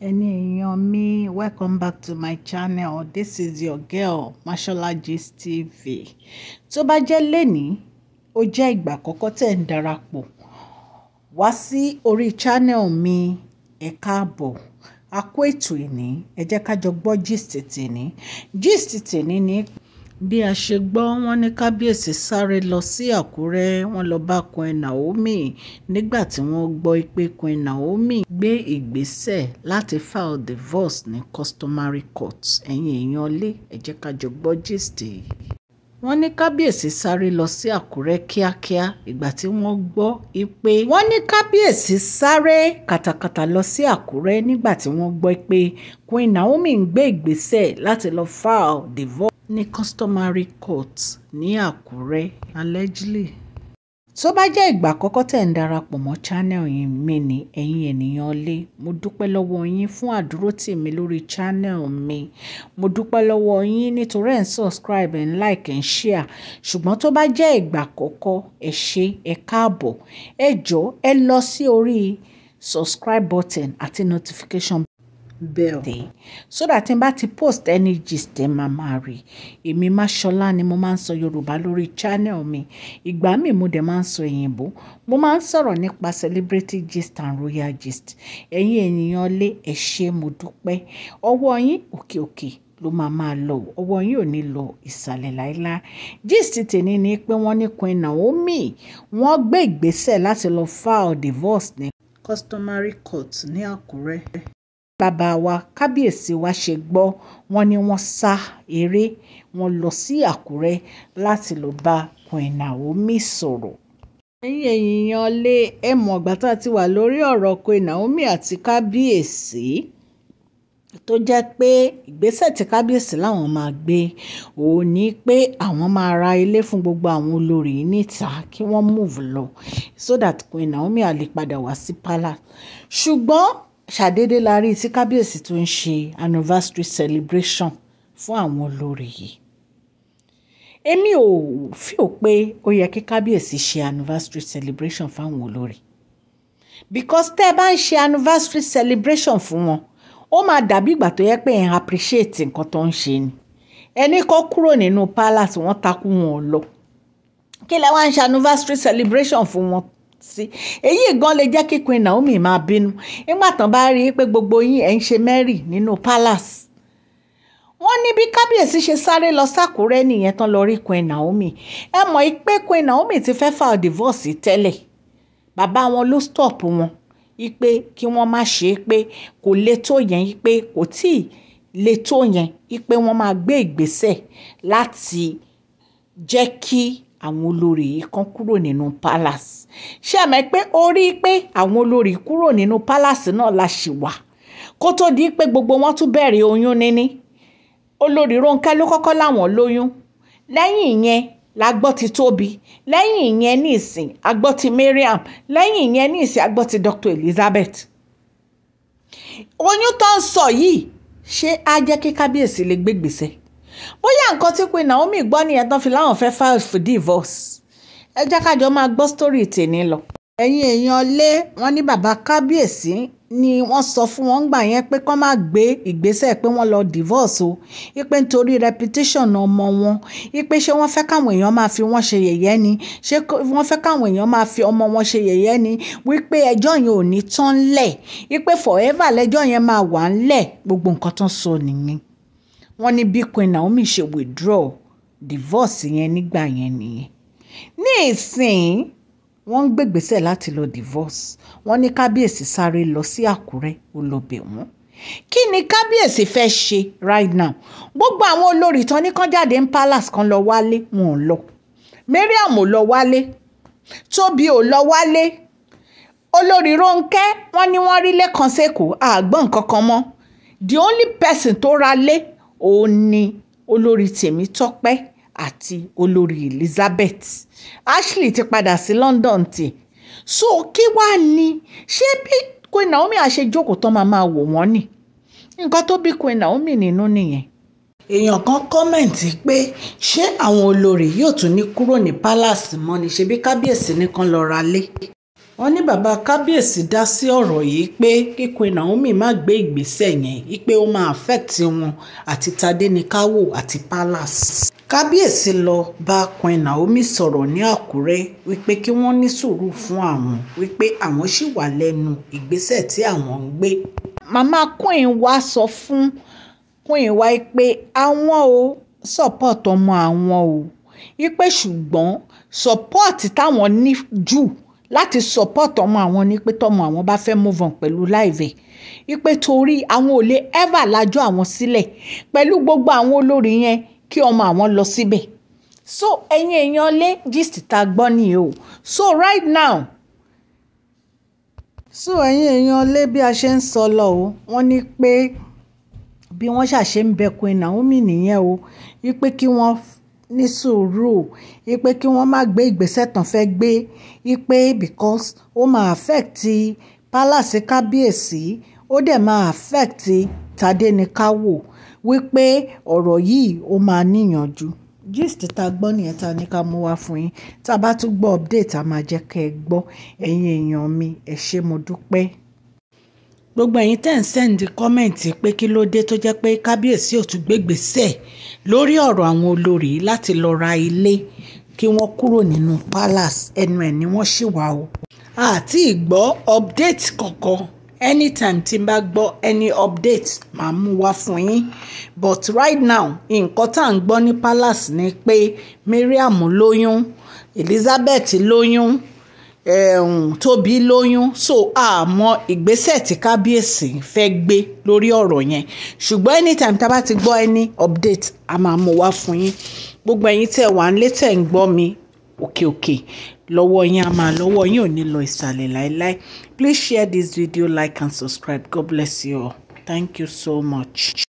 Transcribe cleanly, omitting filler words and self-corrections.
Naomi, welcome back to my channel. This is your girl Mashola Gist TV. Tó bá jẹ́ lẹ́ni ó jẹ́ ìgbà àkọ́kọ́ tẹ́ ń darapọ̀ wá sí orí channel mi, ẹ káàbọ̀. A kú ètò ìní, ẹ jẹ́ ká jọ gbọ́ gist tèní. Gist tèní ni bí a ṣe gbọ́, wọ́n ní Kabiyesi sáré lọ sí Akure, wọ́n lọ bá Queen Naomi nígbà tí wọ́n gbọ́ pé Queen Naomi gbé ìgbésẹ̀ láti file divorce ní customary court. Ẹ̀yin èèyàn lé, ẹ jẹ́ ká jọ gbọ́ gist yìí. Wọ́n ní Kabiyesi sáré lọ sí Akure kíákíá ìgbà tí wọ́n gbọ́ pé Kabiyesi sáré kàtàkàtà lọ sí Akure nígbà tí wọ́n gbọ́ pé Queen Naomi ń gbé ìgbésẹ̀ láti lọ file divorce ní customary court ní Akure allegedly. Tó bá jẹ́ ìgbà àkọ́kọ́ tẹ́ ń darapọ̀ mọ́ channel yìí mi ni ẹ̀yin ènìyàn lé, mo dúpẹ́ lọ́wọ́ yín fún àdúrótì mi lórí channel mi. Mo dúpẹ́ lọ́wọ́ yín nítorí ẹ̀ ń subscribe, ẹ̀ ń like, ẹ̀ ń share. Ṣùgbọ́n tó bá jẹ́ ìgbà àkọ́kọ́, ẹ ṣé, ẹ káàbọ̀. Ẹ jọ̀ọ́ ẹ lọ sí orí subscribe button àti notification bell so that n bá ti post any gist ẹ máa rí. Èmi Mashola ni mo máa ń sọ Yorùbá lórí channel mi. Ìgbà mi mo dẹ̀ máa ń sọ Òyìnbó. Mo máa ń sọ̀rọ̀ nípa celebrity gist and royal gist. Ẹ̀yin ènìyàn lé, ẹ ṣé, mo dúpẹ́. Ọwọ́ yín òkè òkè ló máa lọ. Ọwọ́ yín ò ní lọ ìsàlẹ̀ láíláí. Gist tèní ni pé wọ́n ní Queen Naomi wọ́n gbé ìgbésẹ̀ láti lọ file divorce ní customary court ní Akure. Bàbá wa Kabiyesi wa ṣe gbọ́, wọ́n ní wọ́n sá eré, wọ́n lọ sí Akure láti lọ bá Queen Naomi sọ̀rọ̀. Ẹ̀yin èèyàn lé, ẹ mọ̀ ìgbà tá a ti wà lórí ọ̀rọ̀ Queen Naomi àti Kabiyesi tó jẹ́ pé ìgbésẹ̀ tí Kabiyesi láwọn máa gbé òun ní pé àwọn máa ra ilé fún gbogbo àwọn olórí níta kí wọ́n move lọ so that Queen Naomi á lè padà wá sí palace. Ṣùgbọ́n ṣàdédé la rí tí Kabiyesi tó ń ṣe anniversary celebration fún àwọn olórí yìí. Èmi ò feel pé ó yẹ kí Kabiyesi ṣe anniversary celebration fún àwọn olórí, because tẹ́ ẹ bá ń ṣe anniversary celebration fún wọn ó máa dàbí ìgbà tó yẹ pé ẹ̀ ń appreciate nǹkan tó ń ṣe ni. Ẹni kó kúrò nínú palace wọ́n takú wọn lọ, kí lẹ wá ń ṣe anniversary celebration fún wọn sí? Èyí gan lè jẹ́ kí Queen Naomi máa bínú nígbà tán bá rí i pé gbogbo yín ẹ̀ ń ṣe merry nínú palace. Wọ́n ní bí Kabiyesi ṣe sáré lọ sákúrẹ́ nìyẹn tán lọ rí Queen Naomi. Ẹ mọ̀ pé Queen Naomi ti fẹ́ file divorce tẹ́lẹ̀. Bàbá wọn ló stop wọn pé kí wọ́n má ṣe, pé kò le tó yẹn, pé kò tí le tó yẹn, pé wọ́n máa gbé ìgbésẹ̀ láti jẹ́ kí àwọn olórí yìí kan kúrò nínú palace. Ṣé ẹ mọ̀ pé ó rí pé àwọn olórí kúrò nínú palace náà la ṣì wà kó tó di pé gbogbo wọn tún bẹ̀rẹ̀ oyún níní. Olórí Rónkẹ́ ló kọ́kọ́ láwọn lóyún, lẹ́yìn yẹn la gbọ́ ti Tóbi, lẹ́yìn yẹn ní ìsìn a gbọ́ ti Mariam, lẹ́yìn yẹn ní ìsìn a gbọ́ ti Dr. Elizabeth. Oyún tó ń sọ yìí ṣé á jẹ́ kí Kabiyesi lè gbé ìgbésẹ̀? Bóyá nǹkan tí Queen Naomi gbọ́ nìyẹn tán fi láwọn fẹ́ file for divorce. Ẹ jẹ́ ká jọ máa gbọ́ story tèní lọ. Ẹ̀yin èèyàn lé, wọ́n ní bàbá Kabiyesi ni wọ́n sọ fún wọn gbà yẹn pé kán má gbé ìgbésẹ̀ pé wọ́n lọ divorce o, pé nítorí reputation ọmọ wọn, pé ṣé wọ́n fẹ́ káwọn èèyàn máa fi wọ́n ṣe yẹ̀yẹ́ ni, ṣé wọ́n fẹ́ káwọn èèyàn máa fi ọmọ wọn ṣe yẹ̀yẹ́ ni, wípé ẹjọ́ yẹn ò ní tán lẹ̀, wípé forever lẹ́jọ́ yẹn máa wà ńlẹ̀. Gbogbo nǹkan tán sọ nìyẹn. Wọ́n ní bí Queen Naomi ṣe withdraw divorce yẹn nígbà yẹn nìyẹn. Ní ìsìn wọ́n ń gbégbésẹ̀ láti lọ divorce. Wọ́n ní Kabiyesi sáré lọ sí Akure ó lọ bẹ̀ wọ́n. Kí ni Kabiyesi fẹ́ ṣe right now? Gbogbo àwọn olórí tán ní kán jáde ní palace kan lọ wálé, wọn ò lọ. Mariam ò lọ wálé, Tóbi ò lọ wálé, olórí Rónkẹ́ wọ́n ní wọ́n rí lẹ́kan sẹ́kọ̀ọ́ àgbọ̀n kankan mọ́. The only person tó ra lé òun ni olórí Tèmítọ́pẹ́ àti olórí Elizabeth. Ashley ti padà sí London tí. So kí wá ní ṣé bí Queen Naomi àṣejókòó tán máa wò wọ́n ni? Nǹkan tó bí Queen Naomi nínú nìyẹn. Èèyàn kan kọ́mẹ̀ntì pé ṣé àwọn olórí yóò tún ní kúrò ní palace mọ́ ni, ṣebí Kabiyesi nìkan lọ ra lé. wọ́n ní bàbá kábíyèsí dá sí ọ̀rọ̀ yìí pé kí Queen Naomi má gbé ìgbésẹ̀ yẹn wípé ó máa affect wọn àti Tadéníkáwò àti palace. Kábíyèsí lọ bá Queen Naomi sọ̀rọ̀ ní Àkúrẹ́ wípé kí wọ́n ní sùúrù fún àwọn wípé àwọn ṣì wà lẹ́nu ìgbésẹ̀ tí àwọn ń gbé. Màmá Queen wá sọ fún Queen wá pé àwọn ò support ọmọ àwọn o wípé ṣùgbọ́n support táwọn ní jù láti support ọmọ àwọn ní pé tọmọ àwọn bá fẹ́ move on pẹ̀lú live wípé torí àwọn ò lè ever lájọ́ àwọn sílẹ̀ pẹ̀lú gbogbo àwọn olórí yẹn kí ọmọ àwọn lọ síbẹ̀. So ẹ̀yin èèyàn lé gist tá gbọ́ nìyẹn o. So right now ẹ̀yin èèyàn lé bí a ṣe ń sọ lọ o, wọ́n ní pé bí wọ́n ṣàṣe ń bẹ Queen Naomi nìyẹn o wípé kí wọ́n ní sùúrù wípé kí wọ́n má gbé ìgbésẹ̀ tán fẹ́ gbé wípé because ó máa affect palace kábíyèsí ó dẹ̀ máa affect Tadéníkáwò wípé ọ̀rọ̀ yìí ó máa níyànjú. Gist tá gbọ́ nìyẹn tá ní ká mú wá fún yín. Tá bá tún gbọ́ update a máa jẹ́ kẹ́ ẹ gbọ́. Ẹ̀yin èèyàn mi ẹ ṣé mo dúpẹ́. Gbogbo ẹ̀yin tẹ́ ń send comment pé kí ló dé tó jẹ́ pé kábíyèsí ò tún gbégbèsẹ̀ lórí ọ̀rọ̀ àwọn olórí láti lọ ra ilé kí wọ́n kúrò nínú palace, ẹnu ẹ̀ ni wọ́n ṣì wà o. Àti ìgbọ́ update kankan, anytime tí n bá gbọ́ any update màá mú wá fún yín. But right now nǹkan tá à ń gbọ́ ní palace ni pé Mariam lóyún, Elizabeth lóyún, Tóbi lóyún. So àmọ́ ìgbésẹ̀ tí kábíyèsí fẹ́ gbé lórí ọ̀rọ̀ yẹn, ṣùgbọ́n anytime tá bá ti gbọ́ any update a máa mú wá fún yín. Gbogbo ẹ̀yin tẹ́ wà nílé tẹ́ ń gbọ́ mi òkè lọ́wọ́ yín a máa lọ́wọ́ yín ò ní lọ ìsàlẹ̀ láéláé. Please share this video, like and subscribe. God bless you all. Thank you so much.